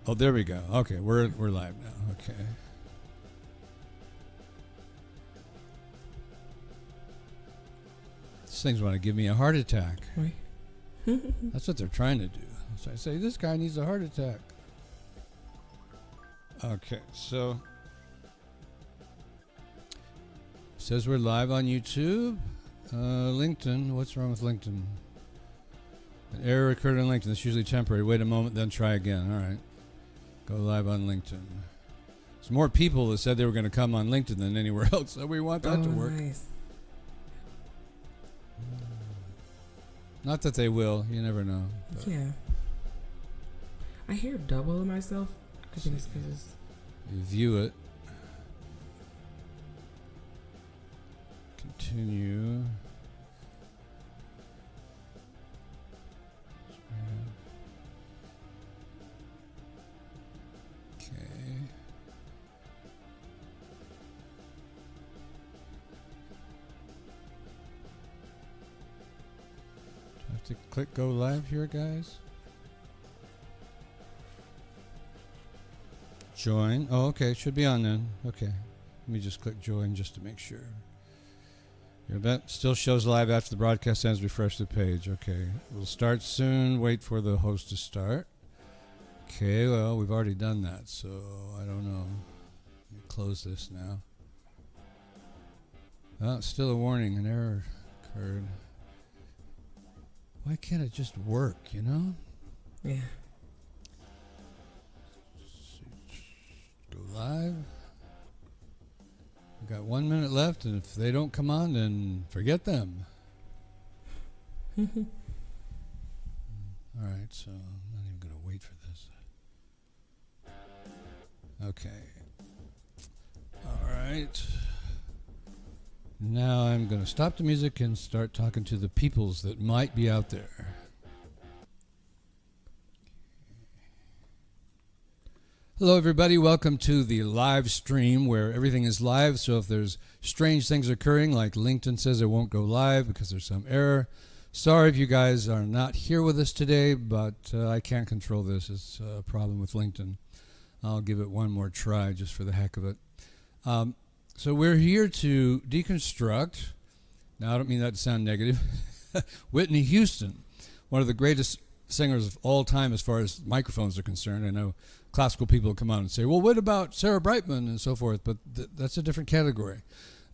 Oh, there we go. Okay, we're live now. Okay. These things want to give me a heart attack. That's what they're trying to do. So I say, this guy needs a heart attack. Okay, so says we're live on YouTube. LinkedIn, what's wrong with LinkedIn? An error occurred on LinkedIn. It's usually temporary. Wait a moment, then try again. All right. Go live on LinkedIn. There's more people that said they were going to come on LinkedIn than anywhere else, so we want that to work. Nice. Not that they will. You never know. Yeah. I hear double of myself. I think it's because you view it. Continue. Okay. Do I have to click go live here, guys? Join. Oh, okay. It should be on then. Okay. Let me just click join just to make sure. Your event still shows live after the broadcast ends. Refresh the page. Okay. We'll start soon. Wait for the host to start. Okay. Well, we've already done that, so I don't know. Let me close this now. Oh, it's still a warning. An error occurred. Why can't it just work, you know? yeah. Go live. We've got 1 minute left, and if they don't come on, then forget them. All right, so I'm not even going to wait for this. Okay. All right. Now I'm going to stop the music and start talking to the peoples that might be out there. Hello, everybody. Welcome to the live stream where everything is live. So if there's strange things occurring, like LinkedIn says it won't go live because there's some error, sorry if you guys are not here with us today, but I can't control this. It's a problem with LinkedIn. I'll give it one more try just for the heck of it. So we're here to deconstruct. Now, I don't mean that to sound negative. Whitney Houston, one of the greatest singers of all time as far as microphones are concerned. I know classical people come out and say, well, what about Sarah Brightman and so forth? But that's a different category.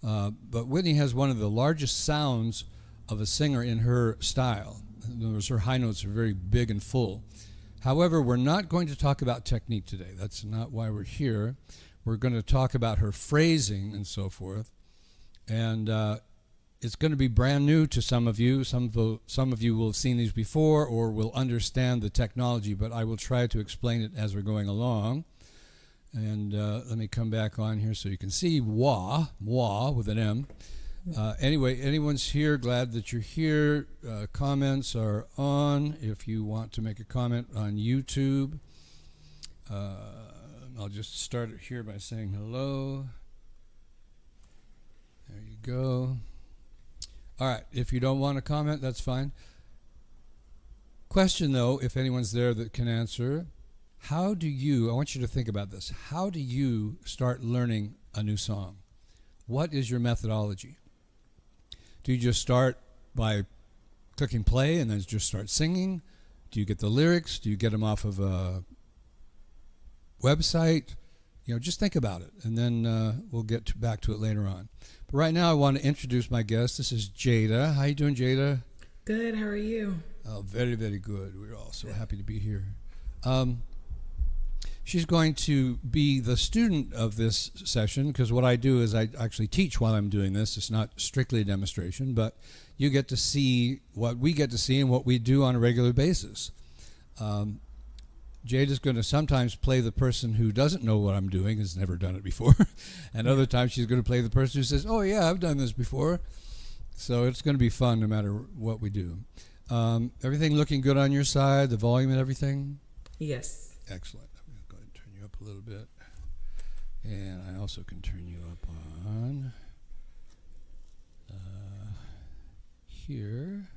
But Whitney has one of the largest sounds of a singer in her style. In other words, her high notes are very big and full. However, we're not going to talk about technique today. That's not why we're here. We're going to talk about her phrasing and so forth. And it's going to be brand new to some of you. Some of you will have seen these before or will understand the technology, but I will try to explain it as we're going along. And let me come back on here so you can see moi with an M. Anyway, anyone's here, glad that you're here. Comments are on if you want to make a comment on YouTube. I'll just start it here by saying hello. There you go. All right, if you don't want to comment, that's fine. Question, though, if anyone's there that can answer, I want you to think about this. How do you start learning a new song? What is your methodology? Do you just start by clicking play and then just start singing? Do you get the lyrics? Do you get them off of a website? Just think about it, and then we'll get back to it later on. But right now, I want to introduce my guest. This is Jada. How you doing, Jada? Good. How are you? Oh, very, very good. We're all so happy to be here. She's going to be the student of this session because what I do is I actually teach while I'm doing this. It's not strictly a demonstration, but you get to see what we get to see and what we do on a regular basis. Jade is going to sometimes play the person who doesn't know what I'm doing, has never done it before. And other times she's going to play the person who says, oh, yeah, I've done this before. So it's going to be fun no matter what we do. Everything looking good on your side, the volume and everything? Yes. Excellent. I'm going to go ahead and turn you up a little bit. And I also can turn you up on here.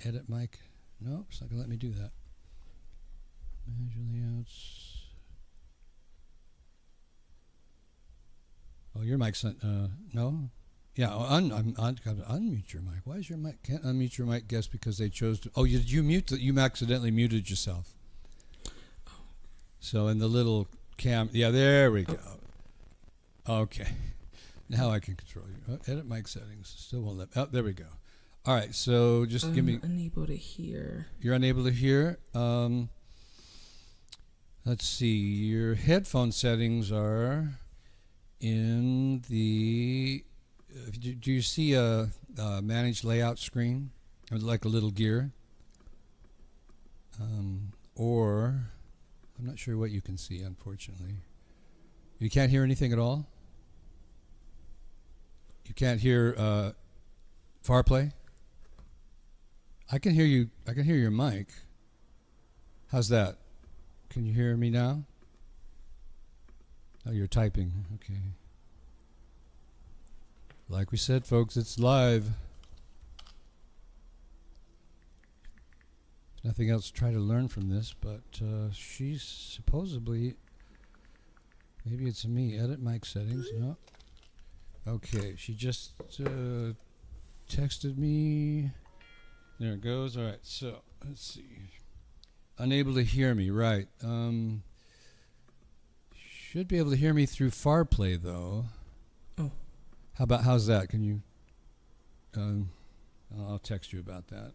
Edit mic. Nope, it's not going to let me do that. Manage layouts. your mic's no. Yeah, gotta unmute your mic. Why is your mic can't unmute your mic? Guess because they chose to. Oh, you mute you accidentally muted yourself. So in the little cam, yeah, there we go. Okay, now I can control you. Oh, edit mic settings. Still won't let. Oh, there we go. All right, so just give me. Unable to hear. You're unable to hear. Let's see. Your headphone settings are in the. Do you see a manage layout screen, or like a little gear? Or I'm not sure what you can see. Unfortunately, you can't hear anything at all. You can't hear far play. I can hear you. I can hear your mic. How's that? Can you hear me now? Oh, you're typing. Okay. Like we said, folks, it's live. Nothing else to try to learn from this, but she's supposedly, maybe it's me. Edit mic settings. No. Okay, she just texted me. There it goes. All right, so let's see. Unable to hear me, right. Should be able to hear me through FarPlay, though. Oh. How's that? Can you? I'll text you about that.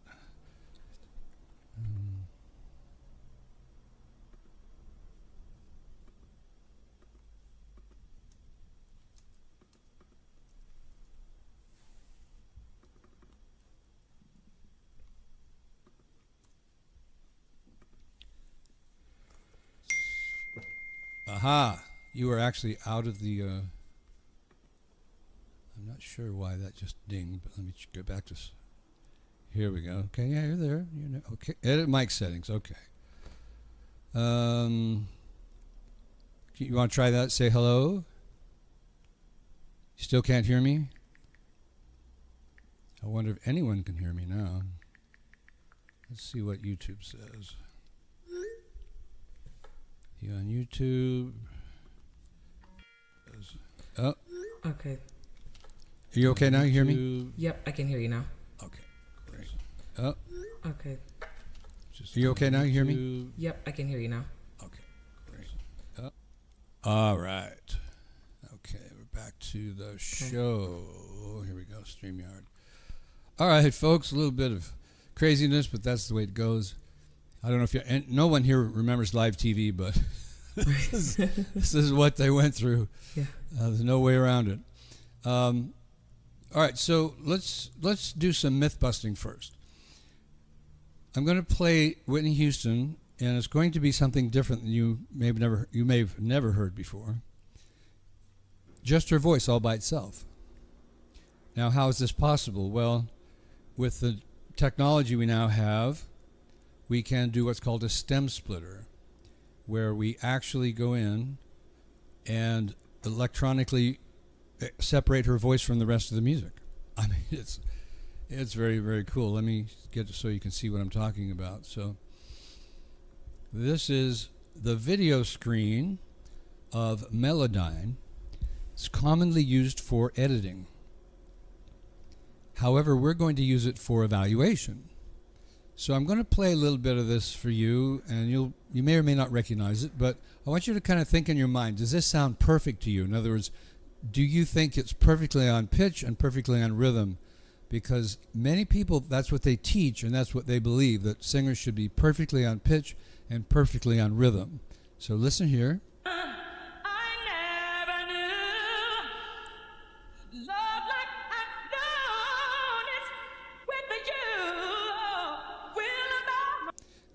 Aha! You are actually out of the. I'm not sure why that just dinged, but let me go back to. Here we go. Okay, yeah, you're there. Okay, edit mic settings. Okay. You want to try that? Say hello. You still can't hear me? I wonder if anyone can hear me now. Let's see what YouTube says. You on YouTube? Oh. Okay. Are you okay now? You hear me? Yep, I can hear you now. Okay, great. Oh. Okay. Are you okay now? You hear me? Yep, I can hear you now. Okay, great. Oh. All right. Okay, we're back to the show. Here we go, StreamYard. All right, folks, a little bit of craziness, but that's the way it goes. I don't know if and no one here remembers live TV, but this is what they went through. Yeah. There's no way around it. All right, so let's do some myth busting first. I'm going to play Whitney Houston, and it's going to be something different than you may have never heard before. Just her voice all by itself. Now, how is this possible? Well, with the technology we now have, we can do what's called a stem splitter, where we actually go in and electronically separate her voice from the rest of the music. I mean, it's very, very cool. Let me get it so you can see what I'm talking about. So this is the video screen of Melodyne. It's commonly used for editing. However, we're going to use it for evaluation. So I'm going to play a little bit of this for you, and you may or may not recognize it, but I want you to kind of think in your mind, does this sound perfect to you? In other words, do you think it's perfectly on pitch and perfectly on rhythm? Because many people, that's what they teach and that's what they believe, that singers should be perfectly on pitch and perfectly on rhythm. So listen here.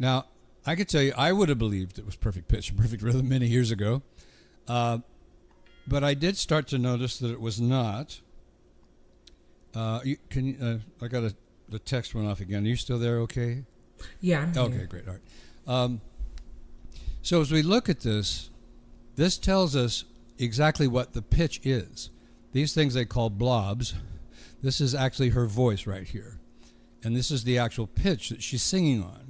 Now, I could tell you, I would have believed it was perfect pitch and perfect rhythm many years ago. But I did start to notice that it was not. I got the text went off again. Are you still there okay? Yeah, I'm okay, here. Great. All right. So as we look at this tells us exactly what the pitch is. These things they call blobs. This is actually her voice right here. And this is the actual pitch that she's singing on.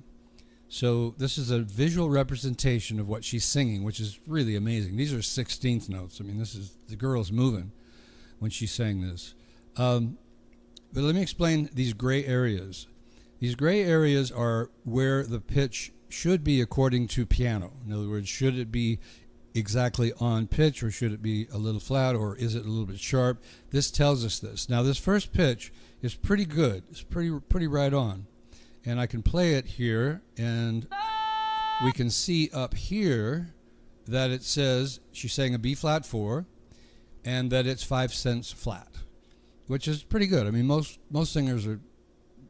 So this is a visual representation of what she's singing, which is really amazing. These are 16th notes. I mean, the girl's moving. when she sang this. But let me explain these gray areas. These gray areas are where the pitch should be according to piano. In other words, should it be exactly on pitch, or should it be a little flat, or is it a little bit sharp? This tells us this. Now, this first pitch is pretty good. It's pretty right on. And I can play it here, and we can see up here that it says she's saying a B flat 4, and that it's 5 cents flat, which is pretty good. I mean, most singers are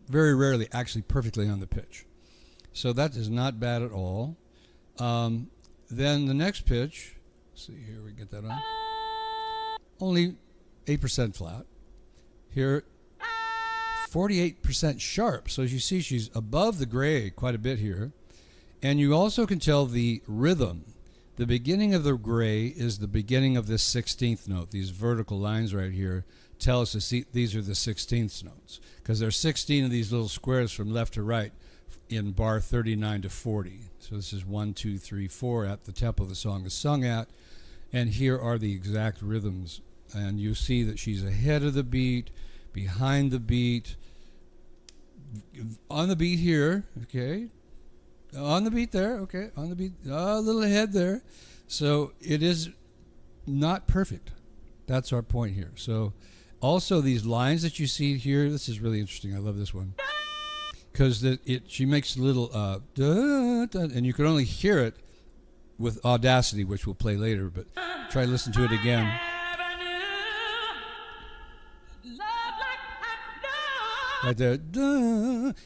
very rarely actually perfectly on the pitch. So that is not bad at all. Then the next pitch, let's see here, we get that on. Only 8% flat. Here, 48% sharp. So as you see, she's above the gray quite a bit here. And you also can tell the rhythm. The beginning of the gray is the beginning of this 16th note. These vertical lines right here tell us these are the 16th notes, because there's 16 of these little squares from left to right in bar 39 to 40. So this is 1, 2, 3, 4 at the tempo the song is sung at. And here are the exact rhythms. And you see that she's ahead of the beat, behind the beat, on the beat here, okay, on the beat there, okay, on the beat, a little ahead there. So it is not perfect. That's our point here. So also these lines that you see here, this is really interesting. I love this one. Because she makes a little, and you can only hear it with Audacity, which we'll play later, but try to listen to it again. Right there.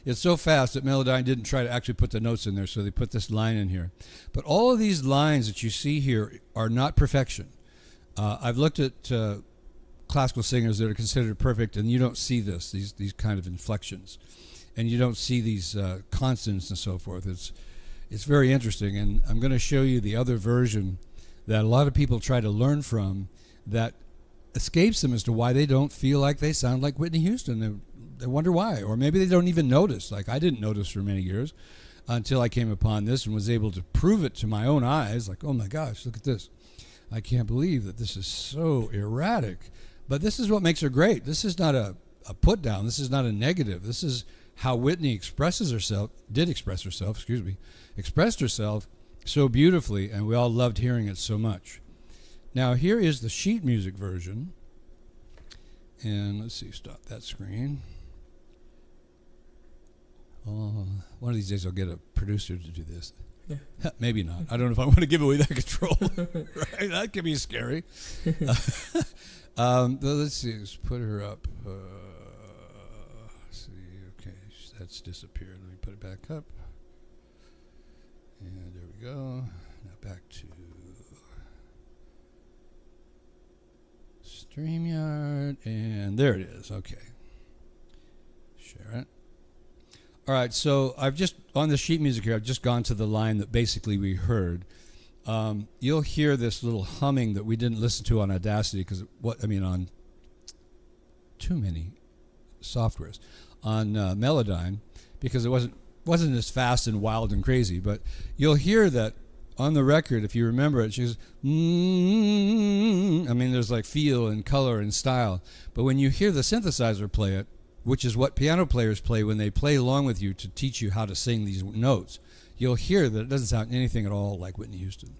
It's so fast that Melodyne didn't try to actually put the notes in there, so they put this line in here. But all of these lines that you see here are not perfection. I've looked at classical singers that are considered perfect, and you don't see these kind of inflections. And you don't see these consonants and so forth. It's very interesting, and I'm going to show you the other version that a lot of people try to learn from that escapes them as to why they don't feel like they sound like Whitney Houston. They wonder why, or maybe they don't even notice. Like I didn't notice for many years until I came upon this and was able to prove it to my own eyes. Like, oh my gosh, look at this. I can't believe that this is so erratic. But this is what makes her great. This is not a put down. This is not a negative. This is how Whitney expressed herself so beautifully, and we all loved hearing it so much. Now here is the sheet music version, and let's see, stop that screen. Oh, one of these days I'll get a producer to do this. Yeah. Maybe not. I don't know if I want to give away that control. Right? That could be scary. Let's see, let's put her up. That's disappeared. Let me put it back up. And there we go. Now back to StreamYard. And there it is. Okay. Share it. All right. So I've just, on the sheet music here, I've just gone to the line that basically we heard. You'll hear this little humming that we didn't listen to on Audacity because, on too many softwares. On Melodyne, because it wasn't as fast and wild and crazy, but you'll hear that on the record, if you remember it, she goes, there's like feel and color and style. But when you hear the synthesizer play it, which is what piano players play when they play along with you to teach you how to sing these notes, you'll hear that it doesn't sound anything at all like Whitney Houston.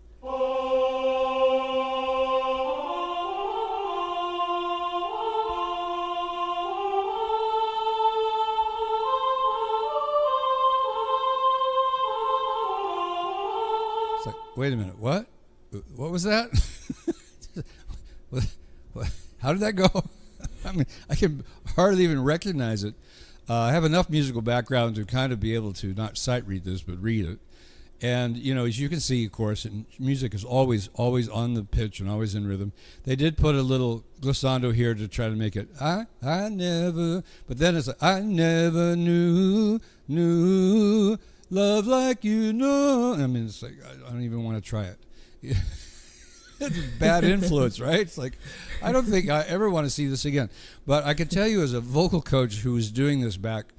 It's like, wait a minute, what? What was that? How did that go? I can hardly even recognize it. I have enough musical background to kind of be able to not sight read this, but read it. And, as you can see, of course, and music is always on the pitch and always in rhythm. They did put a little glissando here to try to make it, I never, but then it's like, I never knew love like you know. It's like, I don't even want to try it. It's a bad influence, right? It's like, I don't think I ever want to see this again. But I can tell you as a vocal coach who was doing this back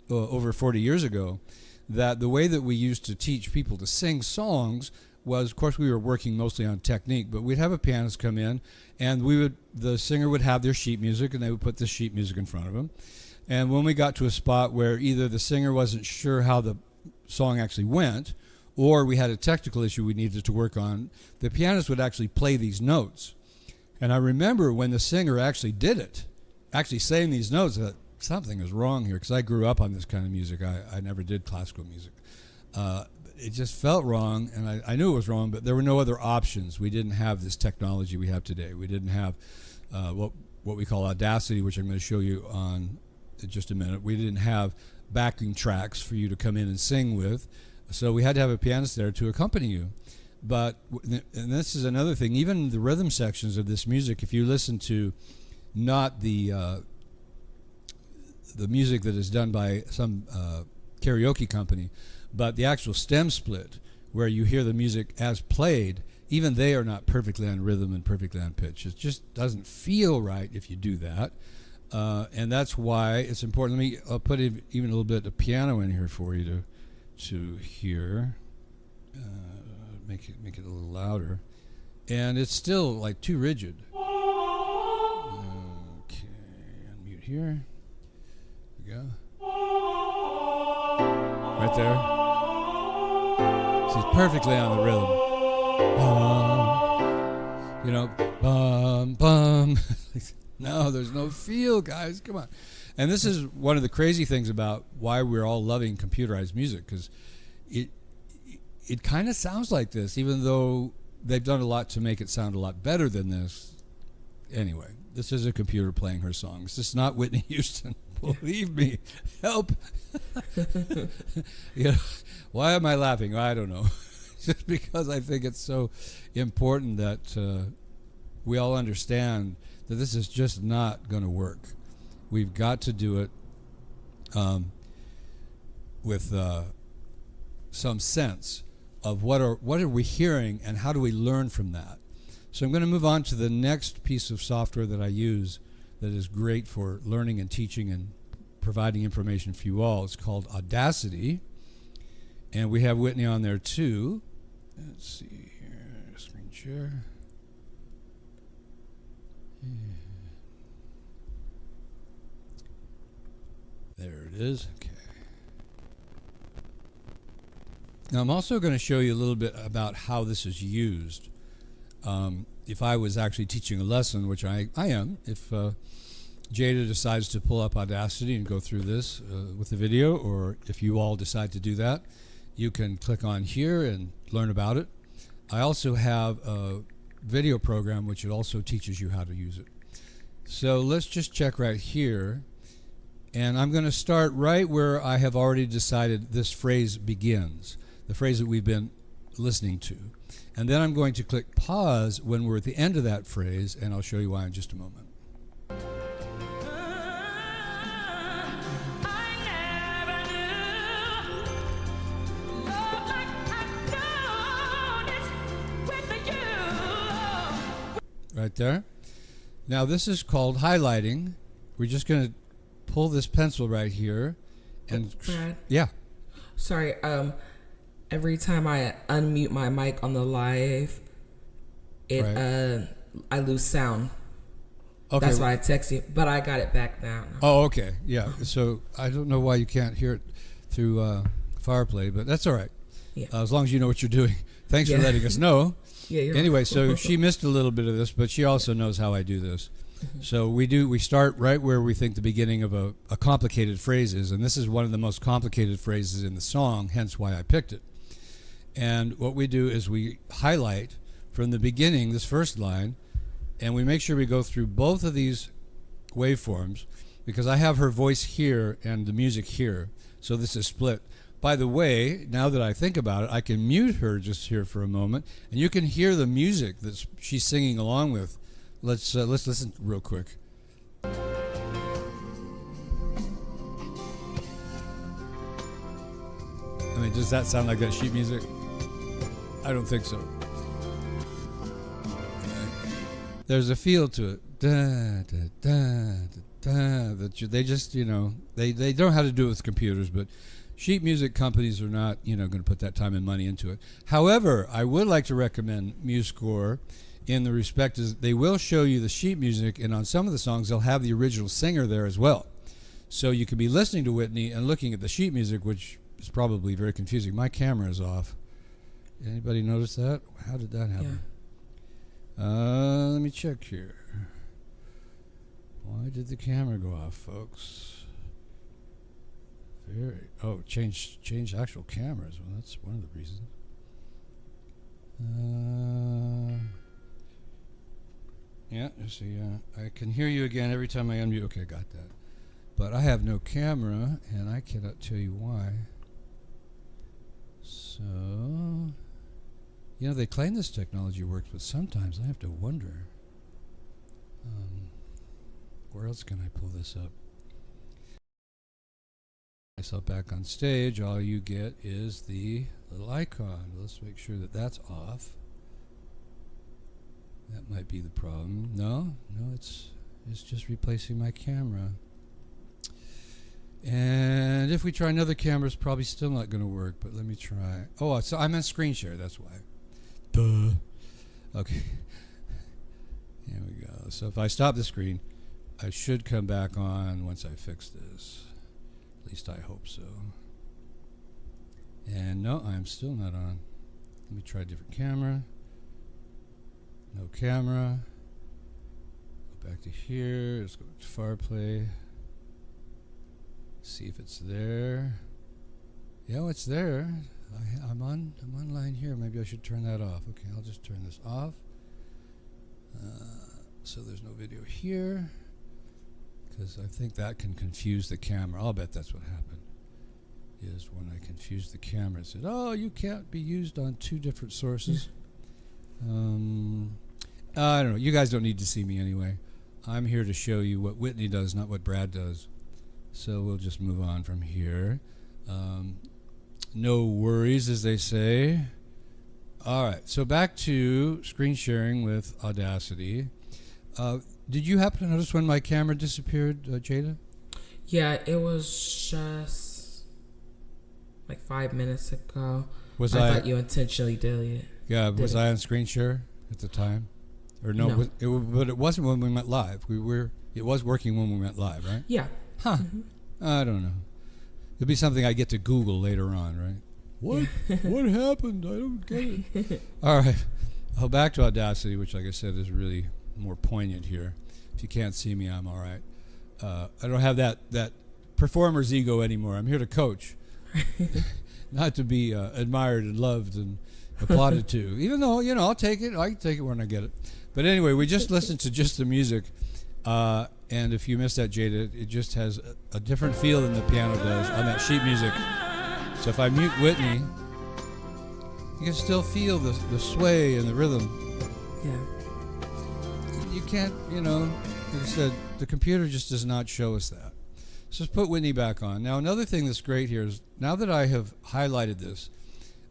over 40 years ago, that the way that we used to teach people to sing songs was, of course, we were working mostly on technique, but we'd have a pianist come in, and the singer would have their sheet music, and they would put the sheet music in front of them. And when we got to a spot where either the singer wasn't sure how the song actually went, or we had a technical issue we needed to work on, the pianist would actually play these notes. And I remember when the singer actually did it, actually saying these notes, that something is wrong here, because I grew up on this kind of music. I never did classical music. It just felt wrong, and I knew it was wrong, but there were no other options. We didn't have this technology we have today. We didn't have what we call Audacity, which I'm going to show you on in just a minute. We didn't have backing tracks for you to come in and sing with, so we had to have a pianist there to accompany you. But, and this is another thing, even the rhythm sections of this music, if you listen to not the music that is done by some karaoke company, but the actual stem split, where you hear the music as played, even they are not perfectly on rhythm and perfectly on pitch. It just doesn't feel right if you do that. And that's why it's important. I'll put even a little bit of piano in here for you to hear. Make it a little louder, and it's still like too rigid. Okay, unmute here. We go. Right there. She's perfectly on the rhythm. Bum, bum. No, there's no feel, guys. Come on. And this is one of the crazy things about why we're all loving computerized music, because it kind of sounds like this, even though they've done a lot to make it sound a lot better than this. Anyway, this is a computer playing her songs. This is not Whitney Houston. Believe me. Help. Why am I laughing? I don't know. Just because I think it's so important that we all understand that this is just not going to work. We've got to do it with some sense of what are we hearing and how do we learn from that. So I'm going to move on to the next piece of software that I use that is great for learning and teaching and providing information for you all. It's called Audacity, and we have Whitney on there too. Let's see here, screen share. There it is. Okay. Now I'm also going to show you a little bit about how this is used. If I was actually teaching a lesson, which I am, if Jada decides to pull up Audacity and go through this with the video, or if you all decide to do that, you can click on here and learn about it. I also have a video program which it also teaches you how to use it. So let's just check right here. And I'm going to start right where I have already decided this phrase begins, the phrase that we've been listening to. And then I'm going to click pause when we're at the end of that phrase, and I'll show you why in just a moment. Right there. Now this is called highlighting. We're just going to pull this pencil right here, and Brad? Yeah. Sorry. Every time I unmute my mic on the live, I lose sound. Okay. That's why I text you, but I got it back now. Oh, okay. Yeah. So I don't know why you can't hear it through Fireplay, but that's all right. Yeah. As long as you know what you're doing. Thanks for letting us know. Yeah. Anyway, so she missed a little bit of this, but she also knows how I do this. Mm-hmm. So we start right where we think the beginning of a complicated phrase is, and this is one of the most complicated phrases in the song, hence why I picked it. And what we do is we highlight from the beginning this first line, and we make sure we go through both of these waveforms, because I have her voice here and the music here, so this is split. By the way, now that I think about it, I can mute her just here for a moment, and you can hear the music that she's singing along with. Let's listen real quick. I mean, does that sound like that sheet music? I don't think so. There's a feel to it. Da, da, da, da, da, that they just, they know how to do it with computers, but sheet music companies are not, going to put that time and money into it. However, I would like to recommend MuseScore in the respect is they will show you the sheet music, and on some of the songs they'll have the original singer there as well. So you could be listening to Whitney and looking at the sheet music, which is probably very confusing. My camera is off. Anybody notice that? How did that happen? Yeah. Let me check here. Why did the camera go off, folks? Change actual cameras. Well, that's one of the reasons. Yeah, see, I can hear you again every time I unmute. Okay, got that. But I have no camera, and I cannot tell you why. So, they claim this technology works, but sometimes I have to wonder. Where else can I pull this up? Myself back on stage, all you get is the little icon. Let's make sure that that's off. That might be the problem. No, it's just replacing my camera. And if we try another camera, it's probably still not going to work, but let me try. Oh, so I'm on screen share, that's why. Duh. Okay. Here we go. So if I stop the screen, I should come back on once I fix this. At least I hope so. And no, I'm still not on. Let me try a different camera. No camera. Go back to here. Let's go to far play. See if it's there. Yeah, it's there. I'm on line here. Maybe I should turn that off. Okay, I'll just turn this off. So there's no video here, because I think that can confuse the camera. I'll bet that's what happened. Is when I confused the camera, it said, "Oh, you can't be used on two different sources." I don't know. You guys don't need to see me anyway. I'm here to show you what Whitney does, not what Brad does. So we'll just move on from here. No worries, as they say. All right, so back to screen sharing with Audacity. Did you happen to notice when my camera disappeared, Jada? Yeah, it was just like 5 minutes ago. I thought you intentionally did it. Yeah, was I on screen share at the time? Or no? But it wasn't when we went live. It was working when we went live, right? Yeah. Huh. Mm-hmm. I don't know. It'll be something I get to Google later on, right? What happened? I don't get it. All right. Back to Audacity, which, like I said, is really more poignant here. If you can't see me, I'm all right. I don't have that performer's ego anymore. I'm here to coach, not to be admired and loved and applauded to. Even though, I'll take it. I can take it when I get it. But anyway, we just listened to just the music. And if you missed that, Jada, it just has a different feel than the piano does on that sheet music. So if I mute Whitney, you can still feel the sway and the rhythm. Yeah. You can't, like I said, the computer just does not show us that. So let's put Whitney back on. Now, another thing that's great here is, now that I have highlighted this,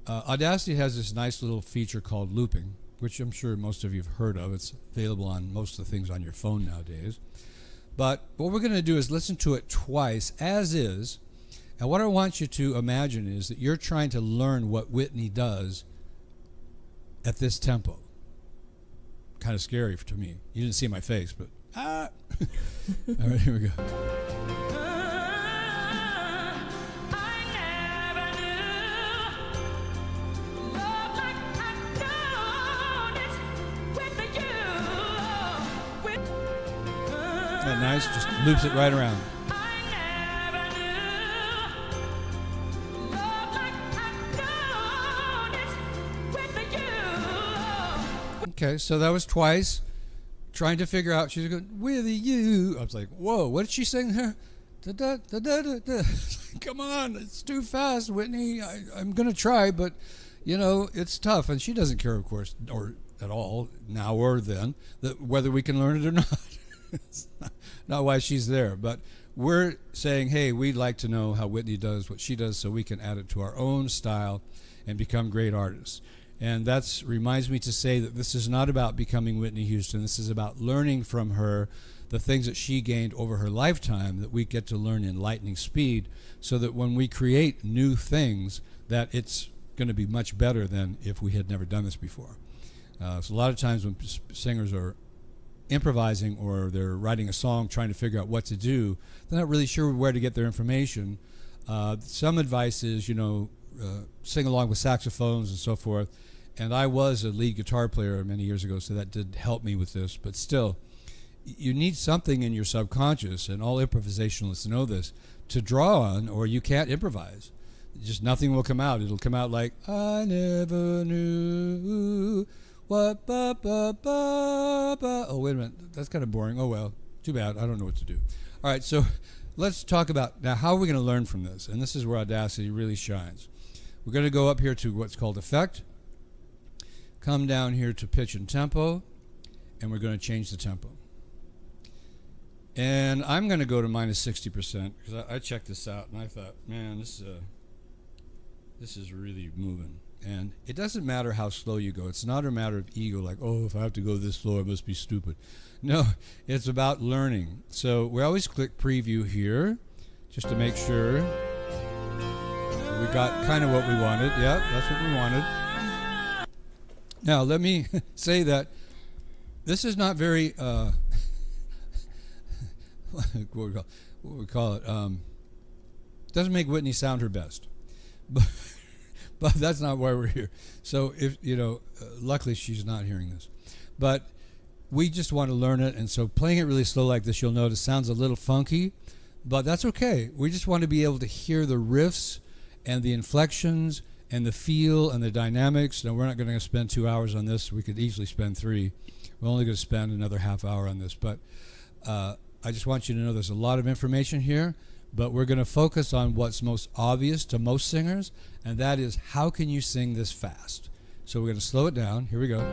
Audacity has this nice little feature called looping, which I'm sure most of you have heard of. It's available on most of the things on your phone nowadays. But what we're going to do is listen to it twice, as is. And what I want you to imagine is that you're trying to learn what Whitney does at this tempo. Kind of scary to me. You didn't see my face, but All right, here we go. Isn't that nice? Just loops it right around. Okay, so that was twice. Trying to figure out, she's going, with you. I was like, whoa, what did she sing there? Come on, it's too fast, Whitney. I'm going to try, but, it's tough. And she doesn't care, of course, or at all, now or then, whether we can learn it or not. It's not why she's there. But we're saying, hey, we'd like to know how Whitney does what she does so we can add it to our own style and become great artists. And that reminds me to say that this is not about becoming Whitney Houston. This is about learning from her the things that she gained over her lifetime that we get to learn in lightning speed, so that when we create new things, that it's going to be much better than if we had never done this before. So a lot of times when singers are improvising or they're writing a song trying to figure out what to do, they're not really sure where to get their information. Some advice is, sing along with saxophones and so forth. And I was a lead guitar player many years ago, so that did help me with this. But still, you need something in your subconscious, and all improvisationalists know this, to draw on, or you can't improvise. Just nothing will come out. It'll come out like, I never knew what, ba, ba, ba, ba. Oh, wait a minute. That's kind of boring. Oh, well, too bad. I don't know what to do. All right, so let's talk about now how are we going to learn from this? And this is where Audacity really shines. We're going to go up here to what's called Effect, come down here to Pitch and Tempo, and we're going to change the tempo. And I'm going to go to minus 60% because I checked this out and I thought, man, this is really moving. And it doesn't matter how slow you go. It's not a matter of ego, like, oh, if I have to go this slow, I must be stupid. No, it's about learning. So we always click preview here just to make sure we got kind of what we wanted. Yeah, that's what we wanted. Now, let me say that this is not very, what we call it, doesn't make Whitney sound her best. But that's not why we're here. So, if luckily she's not hearing this. But we just want to learn it, and so playing it really slow like this, you'll notice sounds a little funky, but that's okay. We just want to be able to hear the riffs and the inflections and the feel and the dynamics. Now, we're not going to spend 2 hours on this. We could easily spend 3. We're only going to spend another half hour on this. But I just want you to know there's a lot of information here, but we're going to focus on what's most obvious to most singers, and that is how can you sing this fast? So we're going to slow it down. Here we go.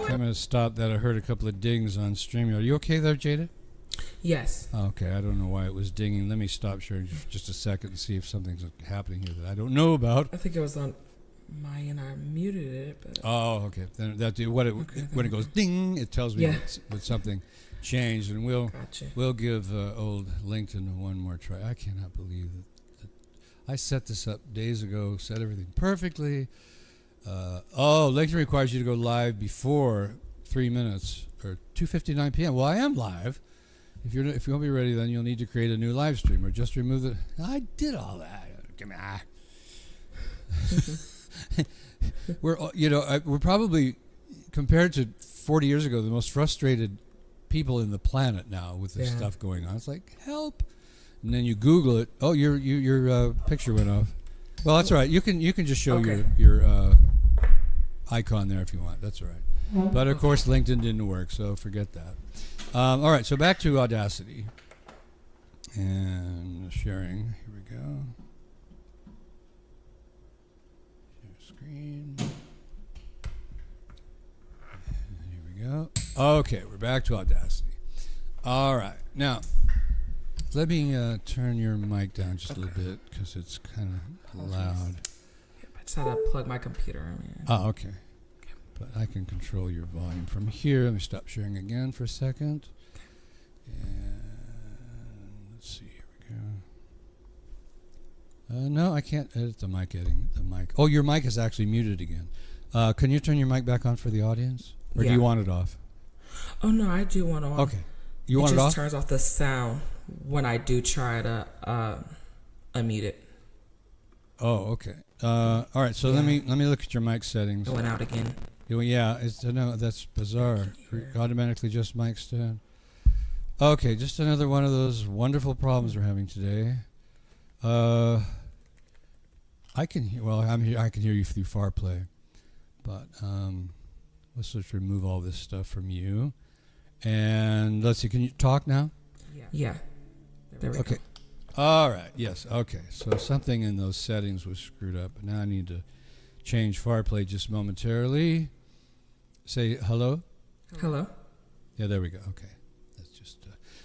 I'm going to stop that. I heard a couple of dings on StreamYard. Are you okay there, Jada? Yes. Okay, I don't know why it was dinging. Let me stop sharing just a second and see if something's happening here that I don't know about. I think it was on my end. I muted it. But oh, okay. Then when it goes ding, it tells me that something changed, and we'll give old LinkedIn one more try. I cannot believe that I set this up days ago, set everything perfectly. LinkedIn requires you to go live before 3 minutes or 2:59 p.m. Well, I am live. If you won't be ready, then you'll need to create a new live stream or just remove the. I did all that. Give me. We're probably, compared to 40 years ago, the most frustrated people in the planet now with this stuff going on. It's like, help, and then you Google it. Oh, your picture went off. Well, that's all right. You can just show your icon there if you want. That's all right. But of course, LinkedIn didn't work, so forget that. All right, so back to Audacity and sharing. Here we go. Share screen. And here we go. Okay, we're back to Audacity. All right, now let me turn your mic down just a little bit because it's kind of loud. I just had to plug my computer in. Oh, okay. But I can control your volume from here. Let me stop sharing again for a second. And let's see. Here we go. No, I can't edit the mic. Oh, your mic is actually muted again. Can you turn your mic back on for the audience? Or do you want it off? Oh, no, I do want it on. Okay. You want it off? It just turns off the sound when I do try to unmute it. Oh, okay. All right, so let me look at your mic settings. It went out again. Yeah, that's bizarre. Automatically just mic stand. Okay, just another one of those wonderful problems we're having today. I can hear you through FarPlay, But let's just remove all this stuff from you. And let's see, can you talk now? Yeah. There we go. All right. Yes. Okay. So something in those settings was screwed up. Now I need to change FarPlay just momentarily. Say hello. Hello. Yeah, there we go. Okay. That's just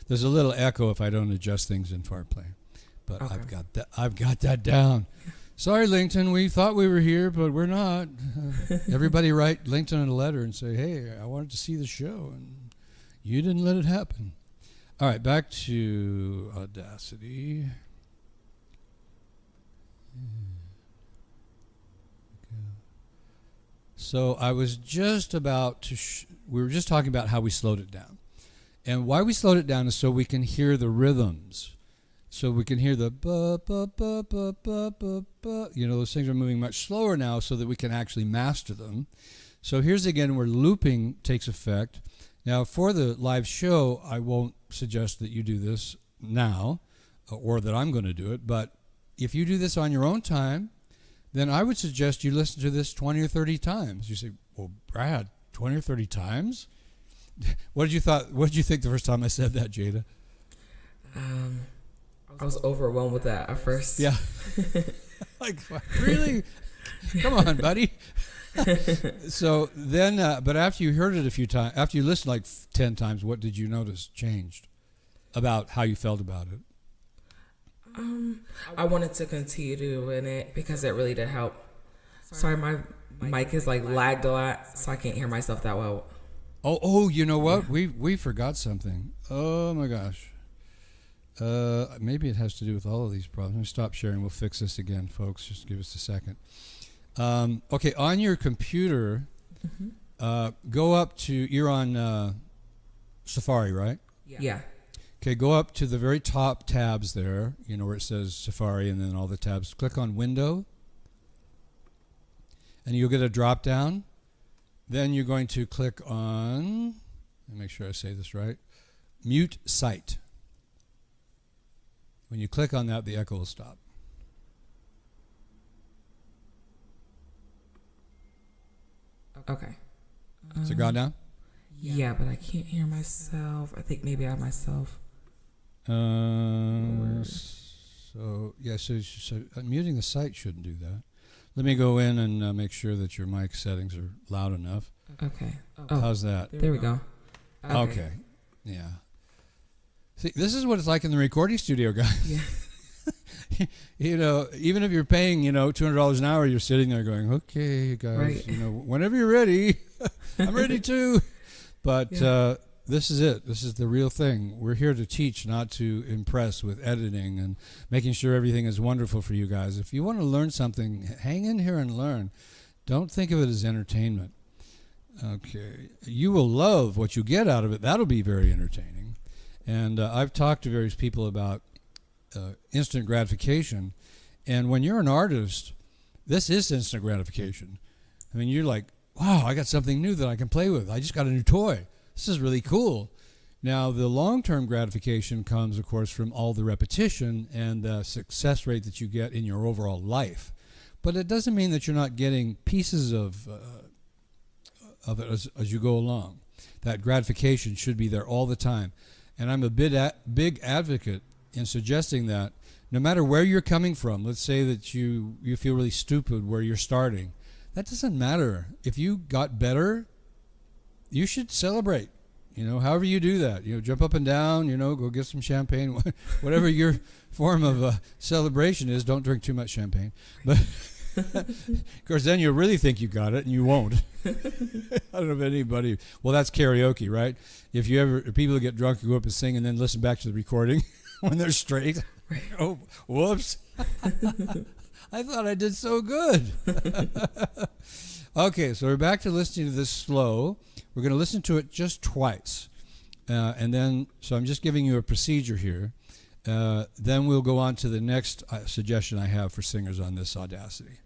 there's a little echo if I don't adjust things in FarPlay, but Okay. I've got that down. Sorry, LinkedIn. We thought we were here, but we're not. Everybody write LinkedIn a letter and say, "Hey, I wanted to see the show, and you didn't let it happen." All right, back to Audacity. So I was just about to, we were just talking about how we slowed it down. And why we slowed it down is so we can hear the rhythms. So we can hear the ba, ba, ba, ba, ba, ba, ba. You know, those things are moving much slower now so that we can actually master them. So here's again where looping takes effect. Now, for the live show, I won't suggest that you do this now or that I'm going to do it. But if you do this on your own time, then I would suggest you listen to this 20 or 30 times. You say, well, Brad, 20 or 30 times? What did you think the first time I said that, Jada? I was overwhelmed with that at first. Yeah. Like, really? Come on, buddy. So then, but after you heard it a few times, after you listened like 10 times, what did you notice changed about how you felt about it? I wanted to continue doing it because it really did help. Sorry, my mic is like lagged a lot, so I can't hear myself that well. Oh, you know what? Yeah. We forgot something. Oh my gosh. Maybe it has to do with all of these problems. Let me stop sharing. We'll fix this again, folks. Just give us a second. Okay, on your computer, go up to, you're on Safari, right? Yeah. Okay, go up to the very top tabs there, you know, where it says Safari and then all the tabs. Click on Window, and you'll get a drop down. Then you're going to click on, let me make sure I say this right, Mute Site. When you click on that, the echo will stop. Okay. Is it gone now? Yeah, but I can't hear myself. I think maybe I have myself. So muting the site shouldn't do that. Let me go in and make sure that your mic settings are loud enough. Okay. How's that? There we go. Okay. Yeah. See, this is what it's like in the recording studio, guys. Yeah. You know, even if you're paying, $200 an hour, you're sitting there going, okay, guys, right. Whenever you're ready, I'm ready too. But this is it. This is the real thing. We're here to teach, not to impress with editing and making sure everything is wonderful for you guys. If you want to learn something, hang in here and learn. Don't think of it as entertainment. Okay. You will love what you get out of it. That'll be very entertaining. And I've talked to various people about instant gratification. And when you're an artist, this is instant gratification. I mean, you're like, wow, I got something new that I can play with. I just got a new toy. This is really cool. Now, the long-term gratification comes, of course, from all the repetition and the success rate that you get in your overall life. But it doesn't mean that you're not getting pieces of it as you go along. That gratification should be there all the time. And I'm a big advocate in suggesting that no matter where you're coming from, let's say that you feel really stupid where you're starting, that doesn't matter. If you got better, you should celebrate. However you do that. Jump up and down, go get some champagne, whatever your form of celebration is. Don't drink too much champagne. But of course, then you'll really think you got it, and you won't. I don't know if anybody. Well, that's karaoke, right? If people get drunk and go up and sing, and then listen back to the recording when they're straight. Oh, whoops! I thought I did so good. Okay, so we're back to listening to this slow. We're going to listen to it just twice, and then. So I'm just giving you a procedure here. Then we'll go on to the next suggestion I have for singers on this Audacity.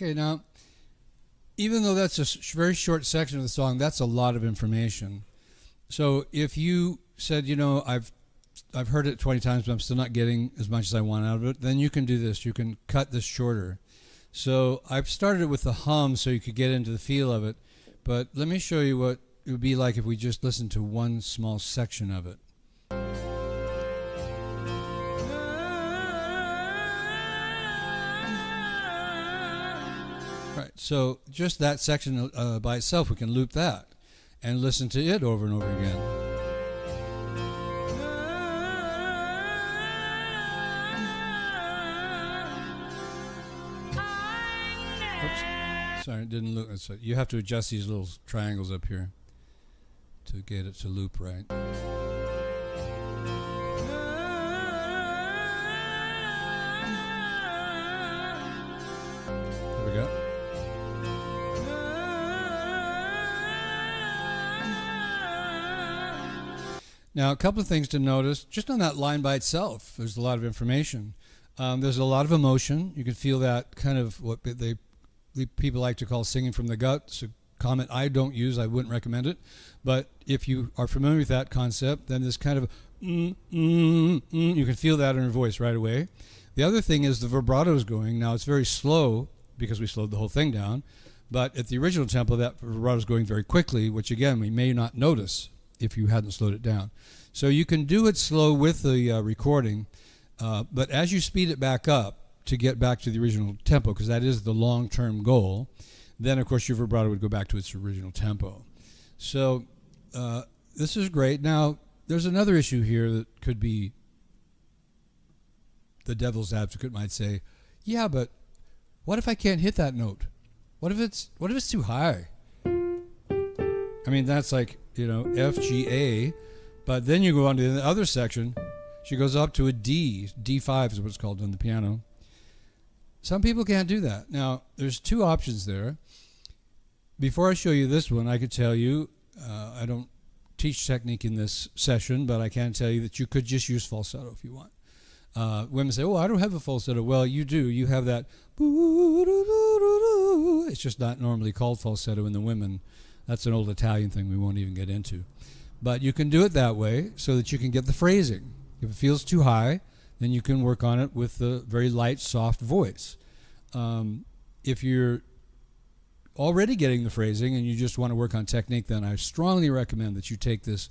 Okay, now, even though that's a very short section of the song, that's a lot of information. So if you said, I've heard it 20 times, but I'm still not getting as much as I want out of it, then you can do this. You can cut this shorter. So I've started it with the hum so you could get into the feel of it. But let me show you what it would be like if we just listened to one small section of it. Right, so just that section by itself, we can loop that and listen to it over and over again. Oops. Sorry, it didn't look. So you have to adjust these little triangles up here to get it to loop right. There we go. Now, a couple of things to notice, just on that line by itself, there's a lot of information. There's a lot of emotion. You can feel that kind of what people like to call singing from the gut. It's a comment I don't use. I wouldn't recommend it. But if you are familiar with that concept, then this kind of you can feel that in your voice right away. The other thing is the vibrato is going. Now, it's very slow because we slowed the whole thing down. But at the original tempo, that vibrato is going very quickly, which, again, we may not notice if you hadn't slowed it down. So you can do it slow with the recording, but as you speed it back up to get back to the original tempo, because that is the long-term goal, then of course your vibrato would go back to its original tempo. So this is great. Now, there's another issue here that could be, the devil's advocate might say, yeah, but what if I can't hit that note? What if it's too high? I mean, that's like, F, G, A, but then you go on to the other section. She goes up to a D. D5 is what it's called on the piano. Some people can't do that. Now, there's two options there. Before I show you this one, I could tell you, I don't teach technique in this session, but I can tell you that you could just use falsetto if you want. Women say, I don't have a falsetto. Well, you do. You have that. It's just not normally called falsetto in the women. That's an old Italian thing we won't even get into. But you can do it that way so that you can get the phrasing. If it feels too high, then you can work on it with a very light, soft voice. If you're already getting the phrasing and you just want to work on technique, then I strongly recommend that you take this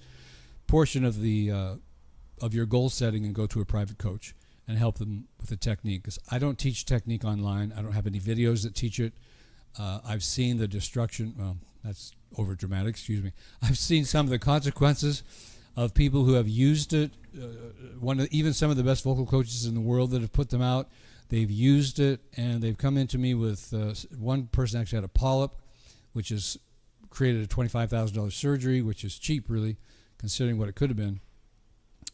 portion of your goal setting and go to a private coach and help them with the technique. Because I don't teach technique online. I don't have any videos that teach it. I've seen the destruction. Well, that's over dramatic, excuse me. I've seen some of the consequences of people who have used it. Even some of the best vocal coaches in the world that have put them out, they've used it, and they've come into me with one person actually had a polyp, which has created a $25,000 surgery, which is cheap, really, considering what it could have been.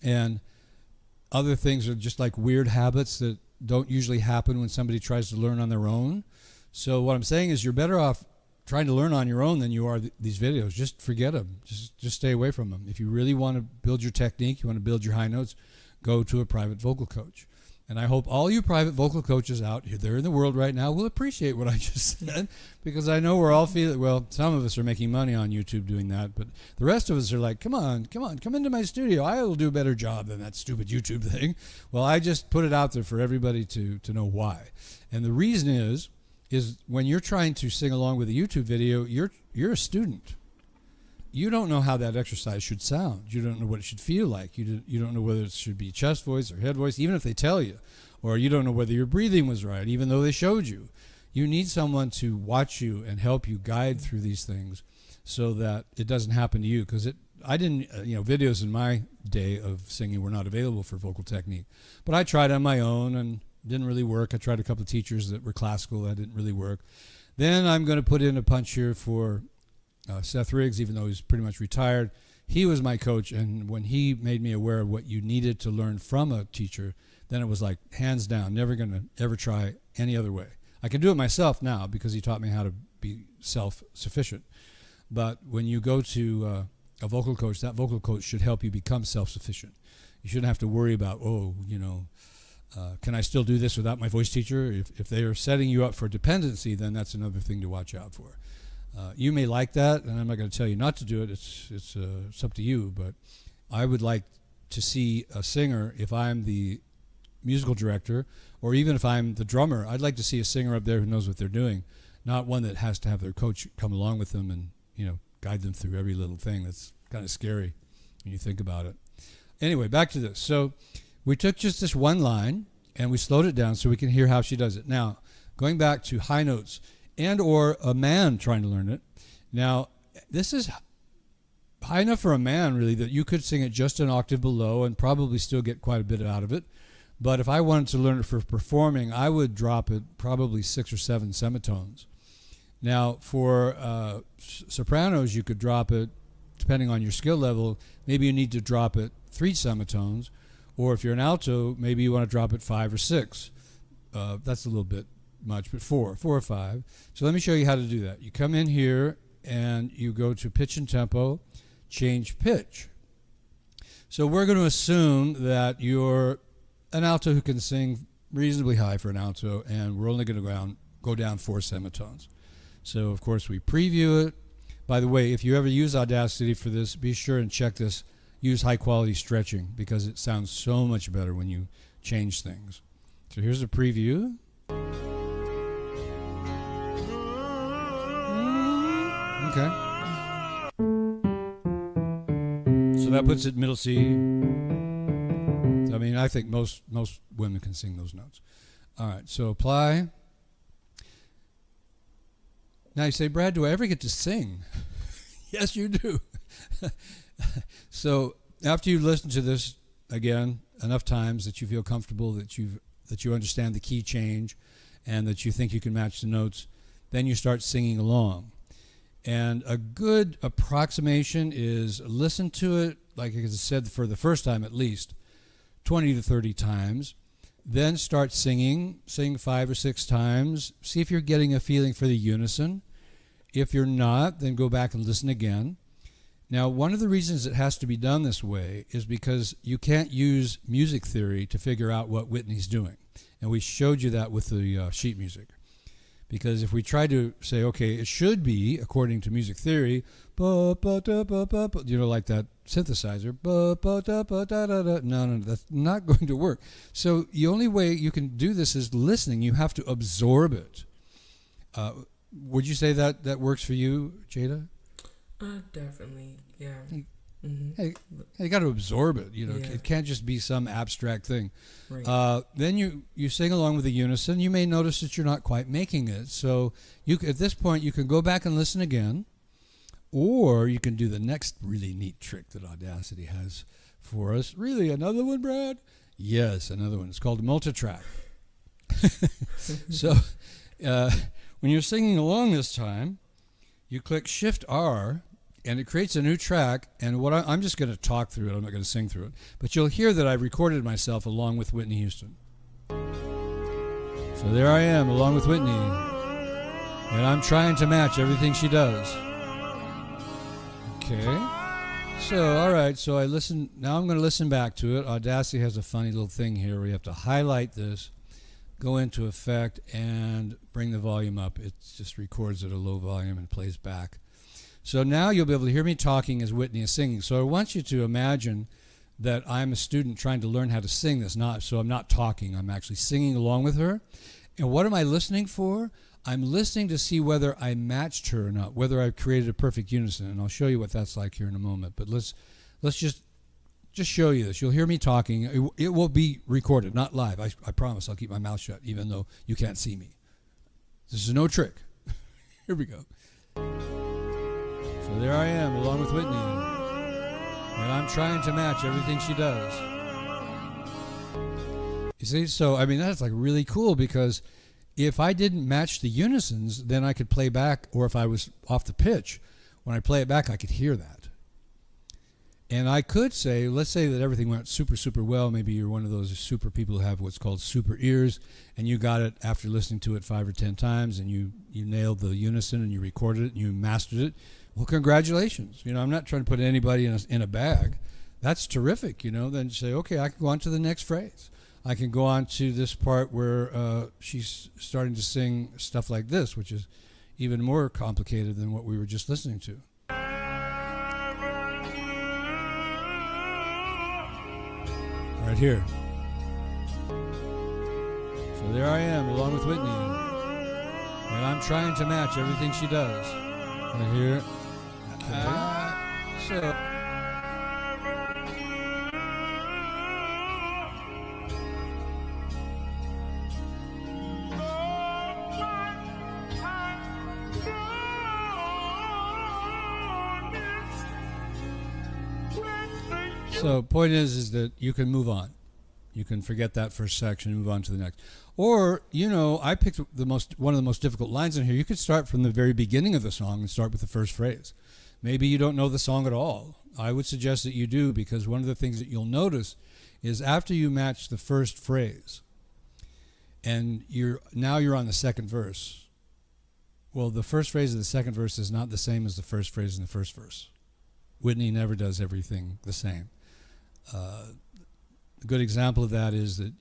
And other things are just like weird habits that don't usually happen when somebody tries to learn on their own. So what I'm saying is you're better off trying to learn on your own than you are these videos. Just forget them. Just stay away from them. If you really want to build your technique, you want to build your high notes, go to a private vocal coach. And I hope all you private vocal coaches out there in the world right now will appreciate what I just said, because I know we're all feeling, well, some of us are making money on YouTube doing that, but the rest of us are like, come on, come into my studio. I will do a better job than that stupid YouTube thing. Well, I just put it out there for everybody to know why. And the reason is when you're trying to sing along with a YouTube video, you're a student. You don't know how that exercise should sound. You don't know what it should feel like. You don't know whether it should be chest voice or head voice, even if they tell you. Or you don't know whether your breathing was right, even though they showed you. You need someone to watch you and help you guide through these things so that it doesn't happen to you. Because videos in my day of singing were not available for vocal technique. But I tried on my own and didn't really work. I tried a couple of teachers that were classical. That didn't really work. Then I'm going to put in a punch here for Seth Riggs, even though he's pretty much retired. He was my coach, and when he made me aware of what you needed to learn from a teacher, then it was like, hands down, never going to ever try any other way. I can do it myself now because he taught me how to be self-sufficient. But when you go to a vocal coach, that vocal coach should help you become self-sufficient. You shouldn't have to worry about, Can I still do this without my voice teacher? If they are setting you up for dependency, then that's another thing to watch out for. You may like that, and I'm not going to tell you not to do it. It's up to you, but I would like to see a singer, if I'm the musical director, or even if I'm the drummer, I'd like to see a singer up there who knows what they're doing, not one that has to have their coach come along with them and, guide them through every little thing. That's kind of scary when you think about it. Anyway, back to this. So we took just this one line and we slowed it down so we can hear how she does it. Now, going back to high notes and or a man trying to learn it. Now, this is high enough for a man, really, that you could sing it just an octave below and probably still get quite a bit out of it. But if I wanted to learn it for performing, I would drop it probably 6 or 7 semitones. Now, for sopranos, you could drop it, depending on your skill level, maybe you need to drop it 3 semitones. Or if you're an alto, maybe you want to drop it 5 or 6. That's a little bit much, but 4 or 5. So let me show you how to do that. You come in here and you go to pitch and tempo, change pitch. So we're going to assume that you're an alto who can sing reasonably high for an alto, and we're only going to go down 4 semitones. So, of course, we preview it. By the way, if you ever use Audacity for this, be sure and check this. Use high-quality stretching because it sounds so much better when you change things. So here's a preview. Okay. So that puts it middle C. I mean, I think most women can sing those notes. All right, so apply. Now you say, Brad, do I ever get to sing? Yes, you do. So after you listen to this again enough times that you feel comfortable, that you understand the key change, and that you think you can match the notes, then you start singing along. And a good approximation is listen to it, like I said, for the first time at least, 20 to 30 times. Then start singing, sing 5 or 6 times. See if you're getting a feeling for the unison. If you're not, then go back and listen again. Now, one of the reasons it has to be done this way is because you can't use music theory to figure out what Whitney's doing. And we showed you that with the sheet music. Because if we try to say, okay, it should be, according to music theory, like that synthesizer, no, that's not going to work. So the only way you can do this is listening. You have to absorb it. Would you say that works for you, Jada? Definitely, yeah. Hey, you got to absorb it. Yeah. It can't just be some abstract thing. Right. Then you sing along with the unison. You may notice that you're not quite making it. So at this point, you can go back and listen again, or you can do the next really neat trick that Audacity has for us. Really, another one, Brad? Yes, another one. It's called multitrack. So when you're singing along this time, you click Shift-R, and it creates a new track, and I'm just going to talk through it. I'm not going to sing through it. But you'll hear that I recorded myself along with Whitney Houston. So there I am, along with Whitney. And I'm trying to match everything she does. Okay. So, all right, so now I'm going to listen back to it. Audacity has a funny little thing here where you have to highlight this, go into effect, and bring the volume up. It just records at a low volume and plays back. So now you'll be able to hear me talking as Whitney is singing. So I want you to imagine that I'm a student trying to learn how to sing this. So I'm not talking. I'm actually singing along with her. And what am I listening for? I'm listening to see whether I matched her or not, whether I've created a perfect unison. And I'll show you what that's like here in a moment. But let's just show you this. You'll hear me talking. It will be recorded, not live. I promise I'll keep my mouth shut, even though you can't see me. This is no trick. Here we go. So there I am, along with Whitney. And I'm trying to match everything she does. You see? So, I mean, that's like really cool because if I didn't match the unisons, then I could play back, or if I was off the pitch, when I play it back, I could hear that. And I could say, let's say that everything went super, super well. Maybe you're one of those super people who have what's called super ears, and you got it after listening to it 5 or 10 times, and you nailed the unison, and you recorded it, and you mastered it. Well, congratulations. I'm not trying to put anybody in a bag. That's terrific, Then say, okay, I can go on to the next phrase. I can go on to this part where she's starting to sing stuff like this, which is even more complicated than what we were just listening to. Right here. So there I am, along with Whitney. And I'm trying to match everything she does. Right here. Okay. So... So point is that you can move on. You can forget that first section and move on to the next. Or, you know, I picked one of the most difficult lines in here. You could start from the very beginning of the song and start with the first phrase. Maybe you don't know the song at all. I would suggest that you do, because one of the things that you'll notice is after you match the first phrase and you're on the second verse. Well, the first phrase of the second verse is not the same as the first phrase in the first verse. Whitney never does everything the same. A good example of that is that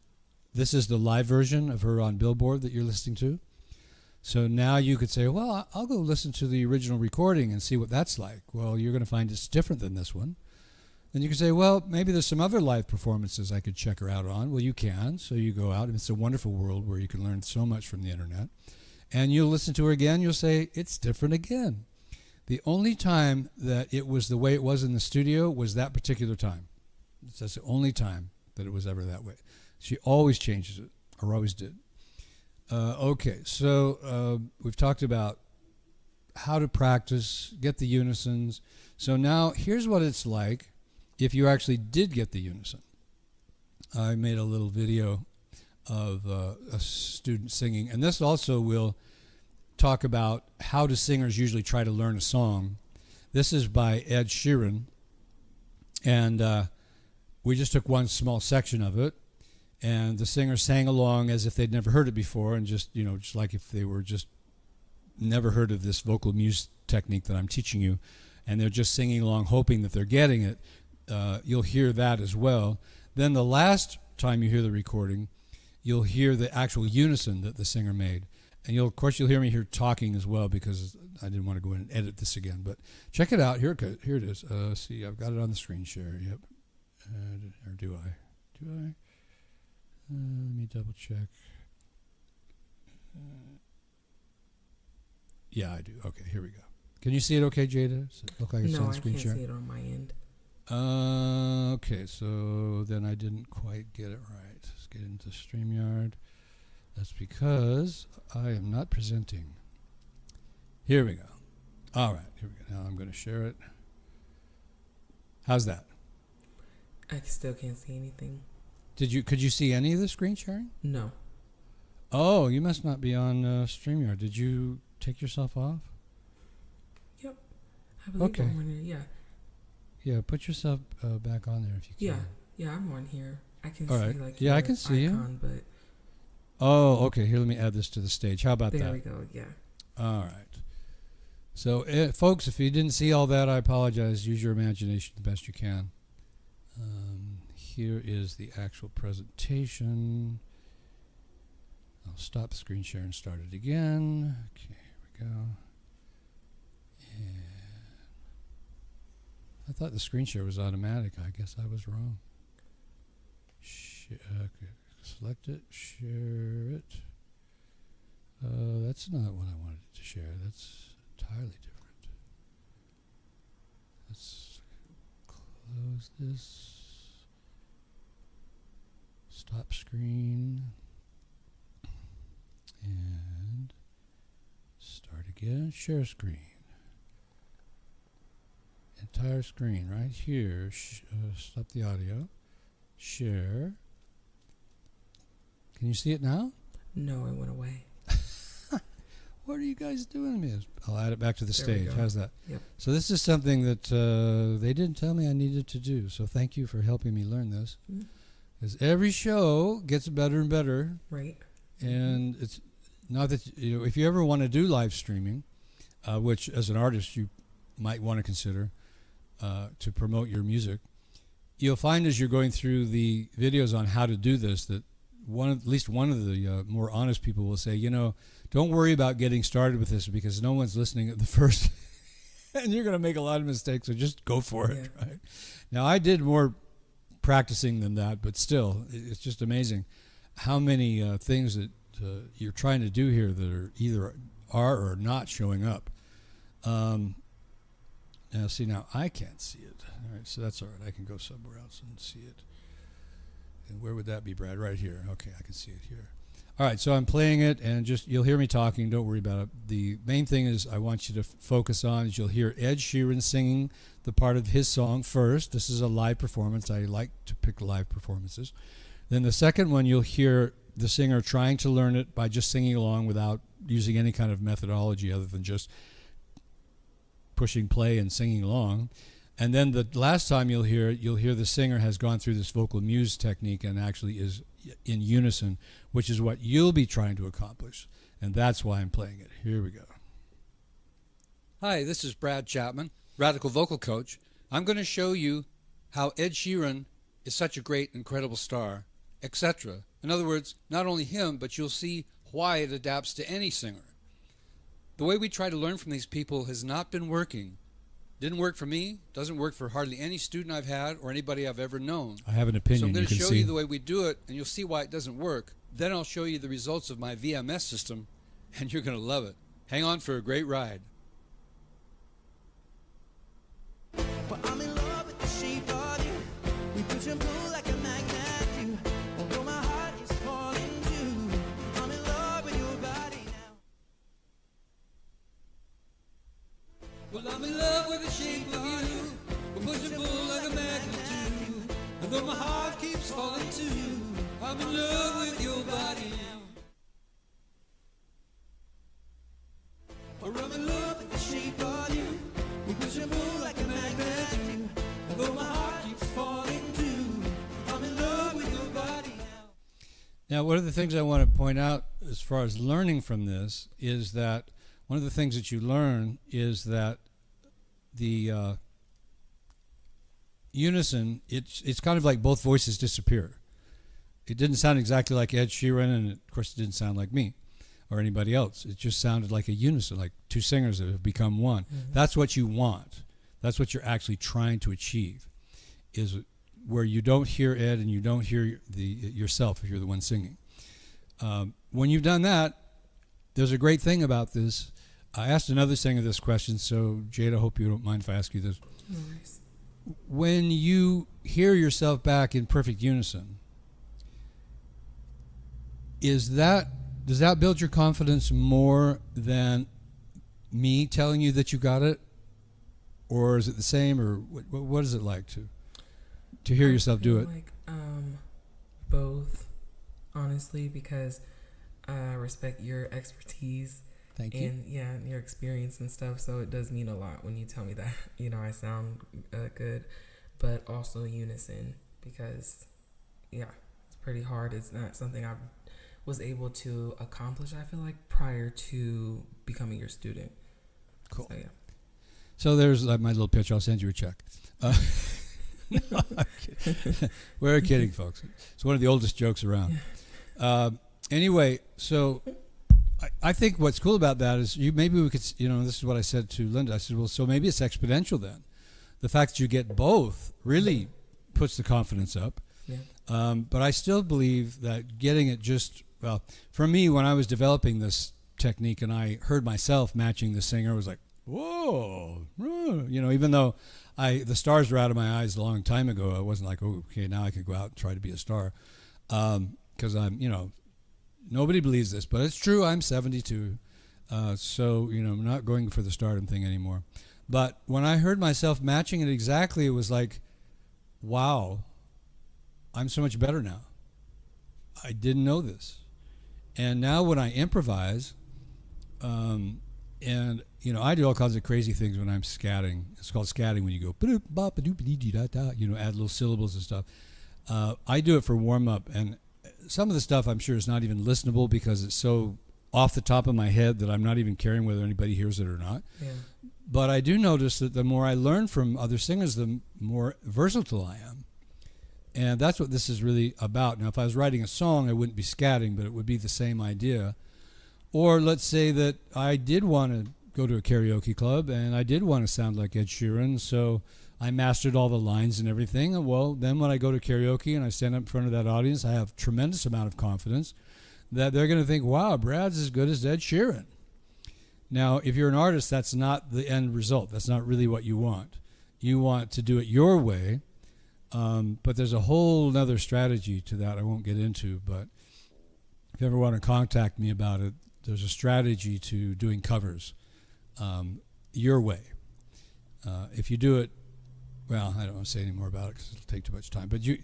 this is the live version of her on Billboard that you're listening to. So now you could say, well, I'll go listen to the original recording and see what that's like. Well, you're going to find it's different than this one. Then you can say, well, maybe there's some other live performances I could check her out on. Well, you can. So you go out, and it's a wonderful world where you can learn so much from the internet. And you'll listen to her again. You'll say, it's different again. The only time that it was the way it was in the studio was that particular time. That's the only time that it was ever that way. She always changes it, or always did. Okay, so we've talked about how to practice, get the unisons. So now here's what it's like if you actually did get the unison. I made a little video of a student singing, and this also will talk about how do singers usually try to learn a song. This is by Ed Sheeran, and we just took one small section of it, and the singer sang along as if they'd never heard it before, and just like if they were just never heard of this vocal muse technique that I'm teaching you, and they're just singing along hoping that they're getting it. You'll hear that as well. Then the last time you hear the recording, you'll hear the actual unison that the singer made. And of course you'll hear me here talking as well, because I didn't want to go in and edit this again. But check it out. Here it is. See, I've got it on the screen share. Yep. Or do I? Let me double check. Yeah, I do. Okay, here we go. Can you see it okay, Jada? Does it look like it's on the screen share? No, I can't see it on my end. Okay, so then I didn't quite get it right. Let's get into StreamYard. That's because I am not presenting. Here we go. All right, here we go. Now I'm going to share it. How's that? I still can't see anything. Could you see any of the screen sharing? No. Oh, you must not be on StreamYard. Did you take yourself off? Yep. I believe I'm on there, yeah. Yeah, put yourself back on there if you can. Yeah, I'm on here. I can All see right. like I can see icon, you. But oh, okay. Here, let me add this to the stage. How about that? There we go, yeah. All right. So, folks, if you didn't see all that, I apologize. Use your imagination the best you can. Here is the actual presentation. I'll stop the screen share and start it again. Okay, here we go. And I thought the screen share was automatic. I guess I was wrong. Okay, select it, share it. That's not what I wanted to share. That's entirely different. Let's close this. Stop screen. And start again. Share screen. Entire screen right here. Stop the audio. Share. Can you see it now? No, it went away. What are you guys doing to me? I'll add it back to the stage. How's that? Yep. So this is something that they didn't tell me I needed to do. So thank you for helping me learn this. Because every show gets better and better. Right. And it's not that, if you ever want to do live streaming, which as an artist you might want to consider to promote your music, you'll find as you're going through the videos on how to do this that at least one of the more honest people will say, don't worry about getting started with this because no one's listening at the first, and you're going to make a lot of mistakes, so just go for it, right? Now, I did more practicing than that, but still, it's just amazing how many things that you're trying to do here that are either are or not showing up. Now, see, now I can't see it. All right, so that's all right. I can go somewhere else and see it. And where would that be, Brad? Right here. Okay, I can see it here. All right, so I'm playing it, and just you'll hear me talking. Don't worry about it. The main thing is I want you to focus on is you'll hear Ed Sheeran singing the part of his song first. This is a live performance. I like to pick live performances. Then the second one, you'll hear the singer trying to learn it by just singing along without using any kind of methodology other than just pushing play and singing along. And then the last time you'll hear the singer has gone through this vocal muse technique and actually is in unison, which is what you'll be trying to accomplish. And that's why I'm playing it. Here we go. Hi, this is Brad Chapman, Radical Vocal Coach. I'm going to show you how Ed Sheeran is such a great, incredible star, etc. In other words, not only him, but you'll see why it adapts to any singer. The way we try to learn from these people has not been working. Didn't work for me, doesn't work for hardly any student I've had or anybody I've ever known. I have an opinion. So I'm going to show you the way we do it, and you'll see why it doesn't work. Then I'll show you the results of my VMS system, and you're going to love it. Hang on for a great ride. Well, I'm in love with the shape of you. We push and pull like a magnet do. Although my heart is falling too. I'm in love with your body now. Well, I'm in love with the shape of you. We push and pull like a magnet do. And though my heart keeps falling too, I'm in love with your body now. Or I'm in love with the shape of you. We push and pull like a magnet do. Although my heart keeps falling too. I'm in love with your body now. Now, one of the things I want to point out as far as learning from this is that one of the things that you learn is that the unison, it's kind of like both voices disappear. It didn't sound exactly like Ed Sheeran, and of course it didn't sound like me or anybody else. It just sounded like a unison, like two singers that have become one. Mm-hmm. That's what you want. That's what you're actually trying to achieve, is where you don't hear Ed and you don't hear yourself if you're the one singing. When you've done that, there's a great thing about this. I asked another singer this question, so Jada, I hope you don't mind if I ask you this. Nice. When you hear yourself back in perfect unison, does that build your confidence more than me telling you that you got it? Or is it the same, or what is it like to hear yourself do it? Like both, honestly, because I respect your expertise. Thank you. And your experience and stuff. So it does mean a lot when you tell me that, I sound good, but also unison, because it's pretty hard. It's not something I was able to accomplish, I feel like, prior to becoming your student. Cool. So, So there's my little pitch. I'll send you a check. No, I'm kidding. We're kidding, folks. It's one of the oldest jokes around. Anyway, so I think what's cool about that is maybe we could, this is what I said to Linda. I said, well, so maybe it's exponential then. The fact that you get both really puts the confidence up. Yeah. But I still believe that getting it for me, when I was developing this technique and I heard myself matching the singer, I was like, whoa, even though the stars were out of my eyes a long time ago, I wasn't like, oh, okay, now I can go out and try to be a star. Because I'm, nobody believes this, but it's true. I'm 72. So, I'm not going for the stardom thing anymore. But when I heard myself matching it exactly, it was like, wow, I'm so much better now. I didn't know this. And now when I improvise, and, I do all kinds of crazy things when I'm scatting. It's called scatting when you go, add little syllables and stuff. I do it for warm-up, and some of the stuff I'm sure is not even listenable because it's so off the top of my head that I'm not even caring whether anybody hears it or not. Yeah. But I do notice that the more I learn from other singers, the more versatile I am. And that's what this is really about. Now, if I was writing a song, I wouldn't be scatting, but it would be the same idea. Or let's say that I did want to go to a karaoke club and I did want to sound like Ed Sheeran, so I mastered all the lines and everything. And well, then when I go to karaoke and I stand up in front of that audience, I have tremendous amount of confidence that they're going to think, wow, Brad's as good as Ed Sheeran. Now, if you're an artist, that's not the end result. That's not really what you want. You want to do it your way, but there's a whole other strategy to that I won't get into. But if you ever want to contact me about it, there's a strategy to doing covers your way. If you do it, well, I don't want to say any more about it because it'll take too much time. But the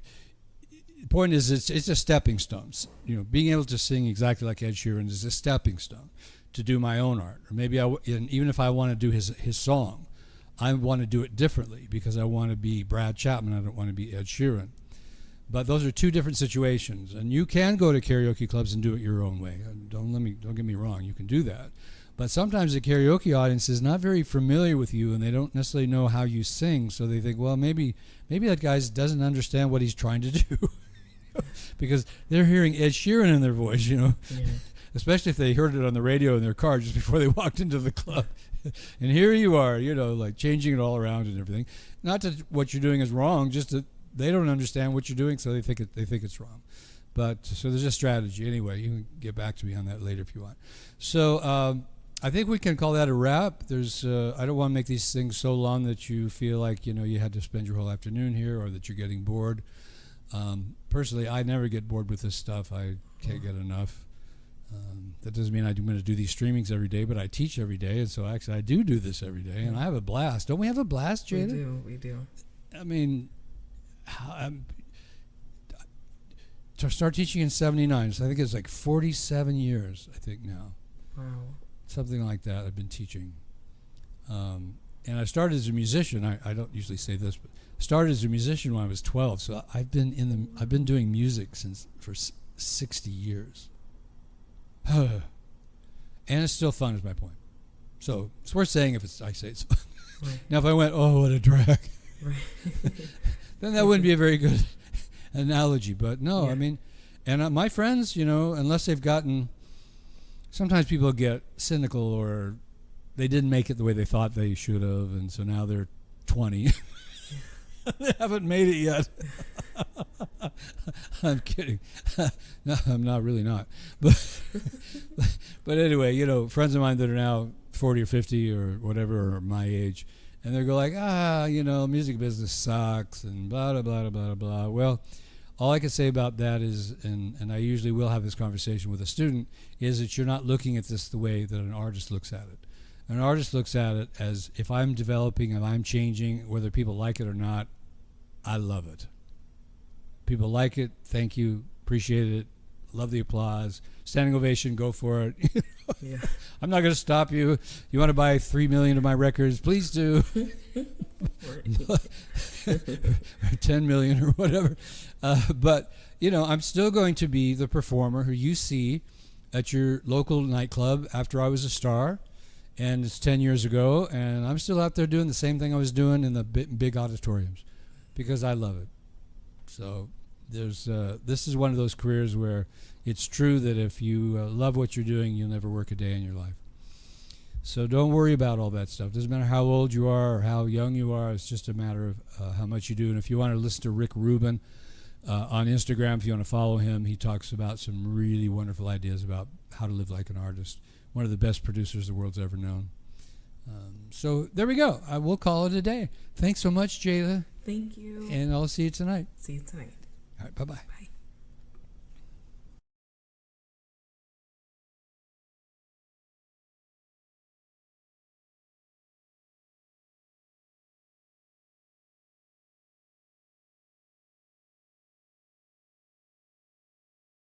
point is, it's a stepping stone. You know, being able to sing exactly like Ed Sheeran is a stepping stone to do my own art. Or maybe even if I want to do his song, I want to do it differently because I want to be Brad Chapman. I don't want to be Ed Sheeran. But those are two different situations, and you can go to karaoke clubs and do it your own way. Don't get me wrong. You can do that. But sometimes the karaoke audience is not very familiar with you, and they don't necessarily know how you sing. So they think, well, maybe that guy doesn't understand what he's trying to do, because they're hearing Ed Sheeran in their voice, you know. Yeah. Especially if they heard it on the radio in their car just before they walked into the club. And here you are, you know, like changing it all around and everything. Not that what you're doing is wrong, just that they don't understand what you're doing, so they think it's wrong. But so there's a strategy. Anyway, you can get back to me on that later if you want. So I think we can call that a wrap. There's I don't want to make these things so long that you feel like, you know, you had to spend your whole afternoon here or that you're getting bored. Personally, I never get bored with this stuff. I can't get enough. That doesn't mean I'm going to do these streamings every day, but I teach every day, and so actually I do this every day, and I have a blast. Don't we have a blast, Jada? We do. I mean, to start teaching in 79, so I think it's like 47 years, I think now. Wow. Something like that I've been teaching. And I started as a musician. I don't usually say this, but I started as a musician when I was 12, so I've been doing music for 60 years. And it's still fun, is my point. So it's worth saying if I say it's fun. Right. Now, if I went, oh, what a drag, right. Then that wouldn't be a very good analogy. But no, yeah. I mean, and my friends, you know, unless they've gotten, sometimes people get cynical or they didn't make it the way they thought they should have, and so now they're 20. They haven't made it yet. I'm kidding. No, I'm not, really not. But anyway, you know, friends of mine that are now 40 or 50 or whatever, or my age, and they go like, you know, music business sucks and blah, blah, blah, blah, blah. Well, all I can say about that is, and I usually will have this conversation with a student, is that you're not looking at this the way that an artist looks at it. An artist looks at it as, if I'm developing, if I'm changing, whether people like it or not, I love it. People like it, thank you, appreciate it, love the applause, standing ovation, go for it. Yeah. I'm not going to stop you. You want to buy 3 million of my records, please do. 10 million or whatever. But, you know, I'm still going to be the performer who you see at your local nightclub after I was a star. And it's 10 years ago, and I'm still out there doing the same thing I was doing in the big auditoriums because I love it. So there's this is one of those careers where it's true that if you love what you're doing, you'll never work a day in your life. So don't worry about all that stuff. Doesn't matter how old you are or how young you are. It's just a matter of how much you do. And if you want to listen to Rick Rubin on Instagram, if you want to follow him, he talks about some really wonderful ideas about how to live like an artist. One of the best producers the world's ever known. So there we go. I will call it a day. Thanks so much, Jayla. Thank you. And I'll see you tonight. See you tonight. All right, bye-bye. Bye.